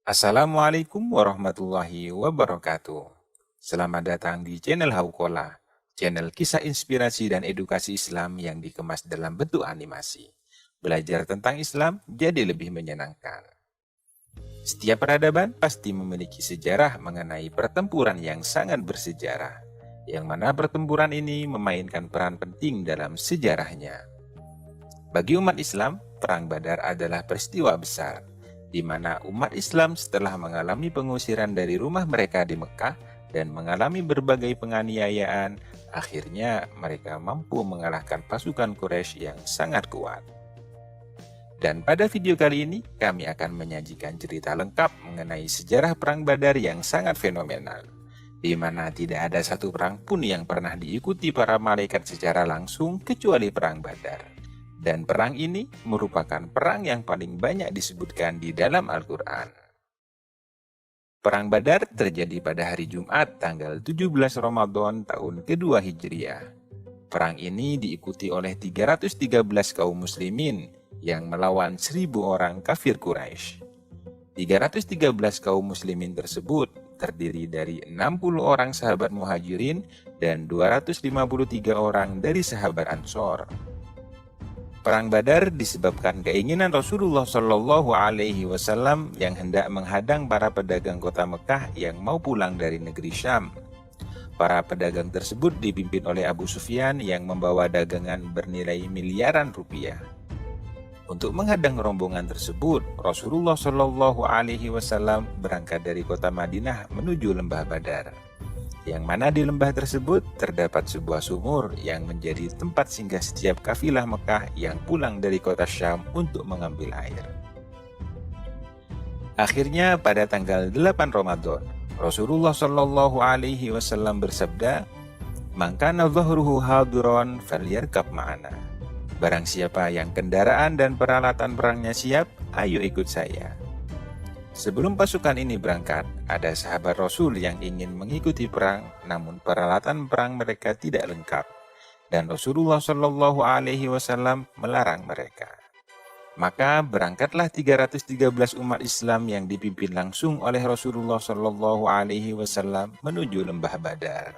Assalamualaikum warahmatullahi wabarakatuh. Selamat datang di channel Haukola, channel kisah inspirasi dan edukasi Islam yang dikemas dalam bentuk animasi. Belajar tentang Islam jadi lebih menyenangkan. Setiap peradaban pasti memiliki sejarah mengenai pertempuran yang sangat bersejarah, yang mana pertempuran ini memainkan peran penting dalam sejarahnya. Bagi umat Islam, Perang Badar adalah peristiwa besar, di mana umat Islam setelah mengalami pengusiran dari rumah mereka di Mekah dan mengalami berbagai penganiayaan, akhirnya mereka mampu mengalahkan pasukan Quraisy yang sangat kuat. Dan pada video kali ini, kami akan menyajikan cerita lengkap mengenai sejarah Perang Badar yang sangat fenomenal, di mana tidak ada satu perang pun yang pernah diikuti para malaikat secara langsung kecuali Perang Badar. Dan perang ini merupakan perang yang paling banyak disebutkan di dalam Al-Quran. Perang Badar terjadi pada hari Jumat tanggal 17 Ramadan tahun kedua Hijriah. Perang ini diikuti oleh 313 kaum muslimin yang melawan 1000 orang kafir Quraisy. 313 kaum muslimin tersebut terdiri dari 60 orang sahabat muhajirin dan 253 orang dari sahabat Ansor. Perang Badar disebabkan keinginan Rasulullah Shallallahu Alaihi Wasallam yang hendak menghadang para pedagang kota Mekah yang mau pulang dari negeri Syam. Para pedagang tersebut dipimpin oleh Abu Sufyan yang membawa dagangan bernilai miliaran rupiah. Untuk menghadang rombongan tersebut, Rasulullah Shallallahu Alaihi Wasallam berangkat dari kota Madinah menuju lembah Badar, yang mana di lembah tersebut terdapat sebuah sumur yang menjadi tempat singgah setiap kafilah Mekah yang pulang dari kota Syam untuk mengambil air. Akhirnya pada tanggal 8 Ramadan, Rasulullah Shallallahu Alaihi Wasallam bersabda, "Man kana dhahruhu hadiran falyarkab ma'ana." Barang siapa yang kendaraan dan peralatan perangnya siap, ayo ikut saya. Sebelum pasukan ini berangkat, ada sahabat Rasul yang ingin mengikuti perang, namun peralatan perang mereka tidak lengkap, dan Rasulullah Shallallahu Alaihi Wasallam melarang mereka. Maka berangkatlah 313 umat Islam yang dipimpin langsung oleh Rasulullah Shallallahu Alaihi Wasallam menuju lembah Badar.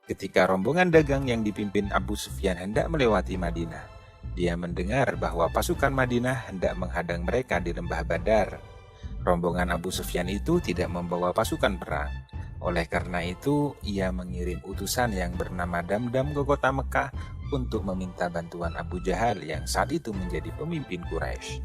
Ketika rombongan dagang yang dipimpin Abu Sufyan hendak melewati Madinah, dia mendengar bahwa pasukan Madinah hendak menghadang mereka di lembah Badar. Rombongan Abu Sufyan itu tidak membawa pasukan perang. Oleh karena itu, ia mengirim utusan yang bernama Damdam ke kota Mekah untuk meminta bantuan Abu Jahal yang saat itu menjadi pemimpin Quraisy.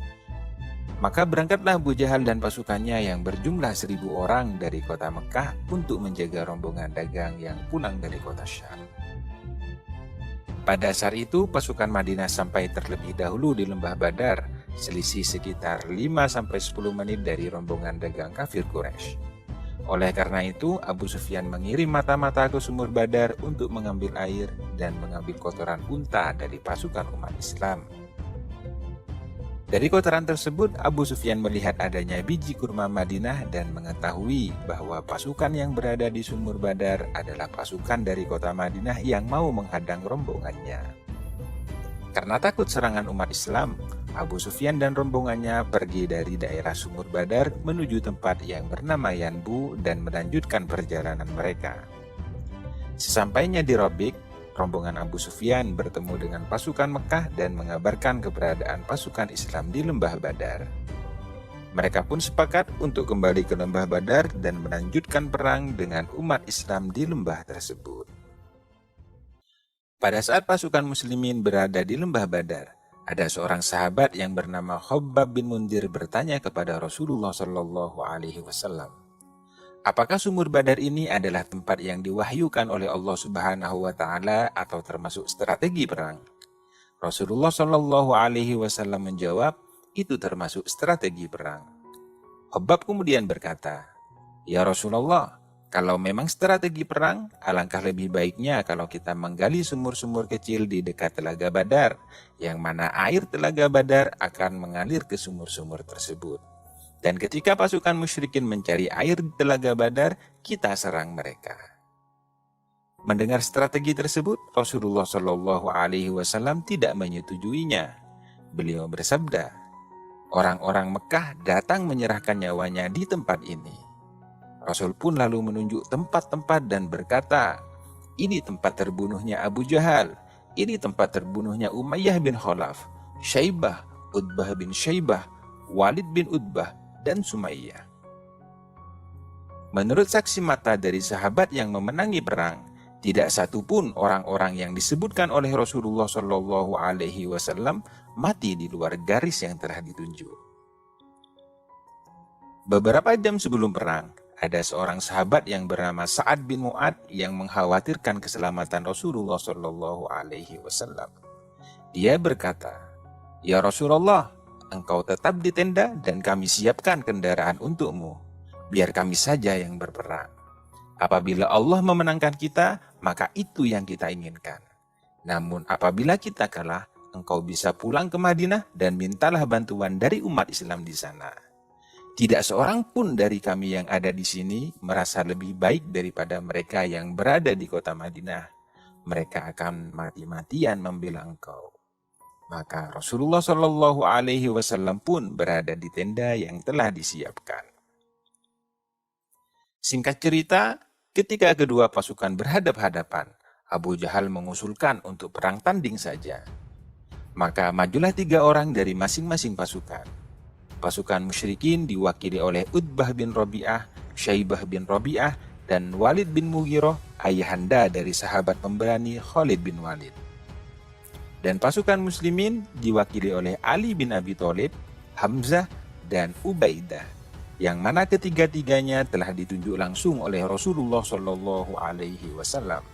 Maka berangkatlah Abu Jahal dan pasukannya yang berjumlah 1000 orang dari kota Mekah untuk menjaga rombongan dagang yang pulang dari kota Syam. Pada saat itu pasukan Madinah sampai terlebih dahulu di lembah Badar, selisih sekitar 5-10 menit dari rombongan dagang kafir Quraisy. Oleh karena itu, Abu Sufyan mengirim mata-mata ke sumur Badar untuk mengambil air dan mengambil kotoran unta dari pasukan umat Islam. Dari kotoran tersebut, Abu Sufyan melihat adanya biji kurma Madinah dan mengetahui bahwa pasukan yang berada di sumur Badar adalah pasukan dari kota Madinah yang mau menghadang rombongannya. Karena takut serangan umat Islam, Abu Sufyan dan rombongannya pergi dari daerah sumur Badar menuju tempat yang bernama Yanbu dan melanjutkan perjalanan mereka. Sesampainya di Rabiq, rombongan Abu Sufyan bertemu dengan pasukan Mekah dan mengabarkan keberadaan pasukan Islam di lembah Badar. Mereka pun sepakat untuk kembali ke lembah Badar dan melanjutkan perang dengan umat Islam di lembah tersebut. Pada saat pasukan muslimin berada di lembah Badar, ada seorang sahabat yang bernama Khabbab bin Mundir bertanya kepada Rasulullah Shallallahu Alaihi Wasallam, apakah sumur Badar ini adalah tempat yang diwahyukan oleh Allah Subhanahu wa Ta'ala atau termasuk strategi perang? Rasulullah Shallallahu Alaihi Wasallam menjawab, itu termasuk strategi perang. Khabbab kemudian berkata, "Ya Rasulullah, kalau memang strategi perang, alangkah lebih baiknya kalau kita menggali sumur-sumur kecil di dekat Telaga Badar, yang mana air Telaga Badar akan mengalir ke sumur-sumur tersebut. Dan ketika pasukan musyrikin mencari air di Telaga Badar, kita serang mereka." Mendengar strategi tersebut, Rasulullah Shallallahu Alaihi Wasallam tidak menyetujuinya. Beliau bersabda, Orang-orang Mekah datang menyerahkan nyawanya di tempat ini. Rasul pun lalu menunjuk tempat-tempat dan berkata, ini tempat terbunuhnya Abu Jahal, ini tempat terbunuhnya Umayyah bin Khalaf, Syaibah, Utbah bin Syaibah, Walid bin Utbah, dan Sumayyah. Menurut saksi mata dari sahabat yang memenangi perang, tidak satupun orang-orang yang disebutkan oleh Rasulullah Shallallahu Alaihi Wasallam mati di luar garis yang telah ditunjuk. Beberapa jam sebelum perang, ada seorang sahabat yang bernama Sa'ad bin Mu'ad yang mengkhawatirkan keselamatan Rasulullah Shallallahu Alaihi Wasallam. Dia berkata, "Ya Rasulullah, engkau tetap di tenda dan kami siapkan kendaraan untukmu. Biar kami saja yang berperang. Apabila Allah memenangkan kita, maka itu yang kita inginkan. Namun apabila kita kalah, engkau bisa pulang ke Madinah dan mintalah bantuan dari umat Islam di sana. Tidak seorang pun dari kami yang ada di sini merasa lebih baik daripada mereka yang berada di kota Madinah. Mereka akan mati-matian membela engkau." Maka Rasulullah Shallallahu Alaihi Wasallam pun berada di tenda yang telah disiapkan. Singkat cerita, ketika kedua pasukan berhadap-hadapan, Abu Jahal mengusulkan untuk perang tanding saja. Maka majulah 3 orang dari masing-masing pasukan. Pasukan musyrikin diwakili oleh Utbah bin Rabi'ah, Syaibah bin Rabi'ah, dan Walid bin Mughirah, ayahanda dari sahabat pemberani Khalid bin Walid. Dan pasukan muslimin diwakili oleh Ali bin Abi Thalib, Hamzah, dan Ubaidah, yang mana ketiga-tiganya telah ditunjuk langsung oleh Rasulullah Shallallahu Alaihi Wasallam.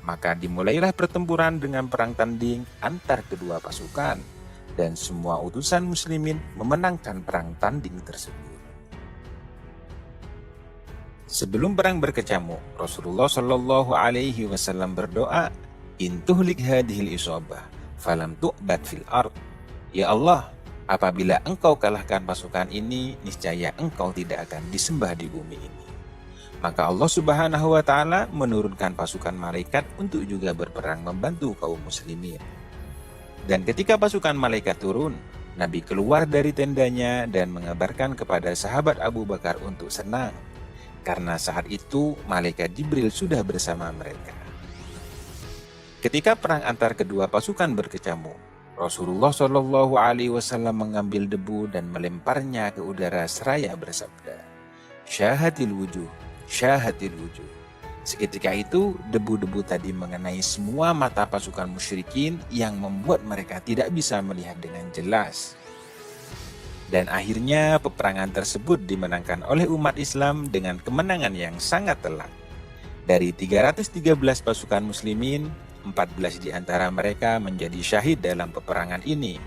Maka dimulailah pertempuran dengan perang tanding antar kedua pasukan, dan semua utusan muslimin memenangkan perang tanding tersebut. Sebelum perang berkecamuk, Rasulullah Shallallahu Alaihi Wasallam berdoa, "Intuhlik hadhil isabah, falam tu'bad fil ard." Ya Allah, apabila engkau kalahkan pasukan ini, niscaya engkau tidak akan disembah di bumi ini. Maka Allah Subhanahu wa Ta'ala menurunkan pasukan malaikat untuk juga berperang membantu kaum muslimin. Dan ketika pasukan malaikat turun, Nabi keluar dari tendanya dan mengabarkan kepada sahabat Abu Bakar untuk senang, karena saat itu malaikat Jibril sudah bersama mereka. Ketika perang antar kedua pasukan berkecamuk, Rasulullah Shallallahu Alaihi Wasallam mengambil debu dan melemparnya ke udara seraya bersabda, "Syahatil wujuh, syahatil wujuh." Seketika itu debu-debu tadi mengenai semua mata pasukan musyrikin yang membuat mereka tidak bisa melihat dengan jelas. Dan akhirnya peperangan tersebut dimenangkan oleh umat Islam dengan kemenangan yang sangat telak. Dari 313 pasukan muslimin, 14 di antara mereka menjadi syahid dalam peperangan ini.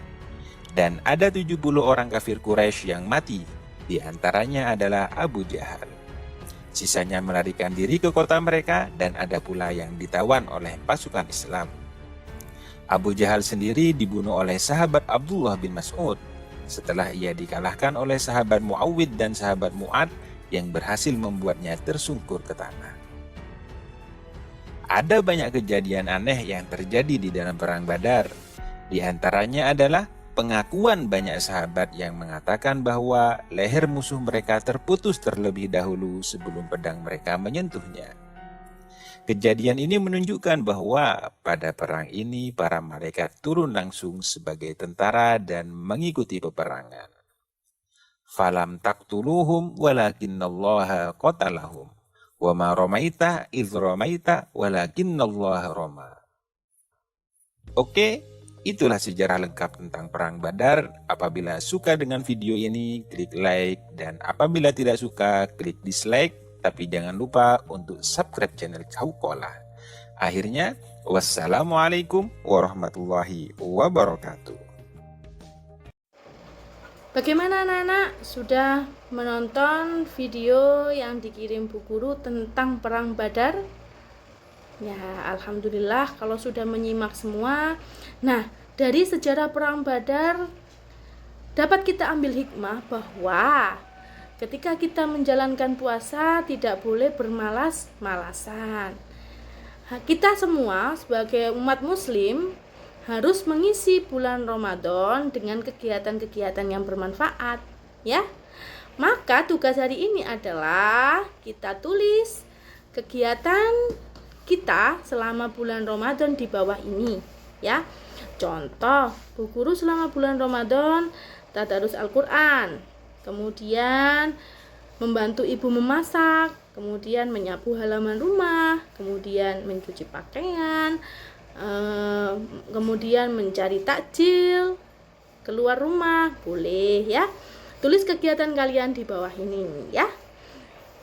Dan ada 70 orang kafir Quraisy yang mati, di antaranya adalah Abu Jahal. Sisanya melarikan diri ke kota mereka dan ada pula yang ditawan oleh pasukan Islam. Abu Jahal sendiri dibunuh oleh sahabat Abdullah bin Mas'ud setelah ia dikalahkan oleh sahabat Muawwid dan sahabat Mu'ad yang berhasil membuatnya tersungkur ke tanah. Ada banyak kejadian aneh yang terjadi di dalam perang Badar. Di antaranya adalah pengakuan banyak sahabat yang mengatakan bahwa leher musuh mereka terputus terlebih dahulu sebelum pedang mereka menyentuhnya. Kejadian ini menunjukkan bahwa pada perang ini para malaikat turun langsung sebagai tentara dan mengikuti peperangan. Falam taqtuluhum walakinnallaha qatalahum wa ma ramaita idz ramaita walakinnallaha rama. Oke, itulah sejarah lengkap tentang Perang Badar. Apabila suka dengan video ini, klik like. Dan apabila tidak suka, klik dislike. Tapi jangan lupa untuk subscribe channel Hauqolah. Akhirnya, wassalamualaikum warahmatullahi wabarakatuh. Bagaimana anak-anak? Sudah menonton video yang dikirim Bu Guru tentang Perang Badar? Ya, alhamdulillah kalau sudah menyimak semua. Nah, dari sejarah Perang Badar dapat kita ambil hikmah bahwa ketika kita menjalankan puasa tidak boleh bermalas-malasan. Kita semua sebagai umat muslim harus mengisi bulan Ramadan dengan kegiatan-kegiatan yang bermanfaat, ya. Maka tugas hari ini adalah kita tulis kegiatan kita selama bulan Ramadan di bawah ini, ya. Contoh, Bu Guru selama bulan Ramadan tadarus Al-Qur'an, kemudian membantu ibu memasak, kemudian menyapu halaman rumah, kemudian mencuci pakaian, kemudian mencari takjil, keluar rumah, boleh ya. Tulis kegiatan kalian di bawah ini ya.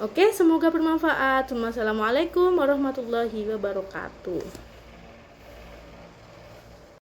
Oke, semoga bermanfaat. Wassalamualaikum warahmatullahi wabarakatuh.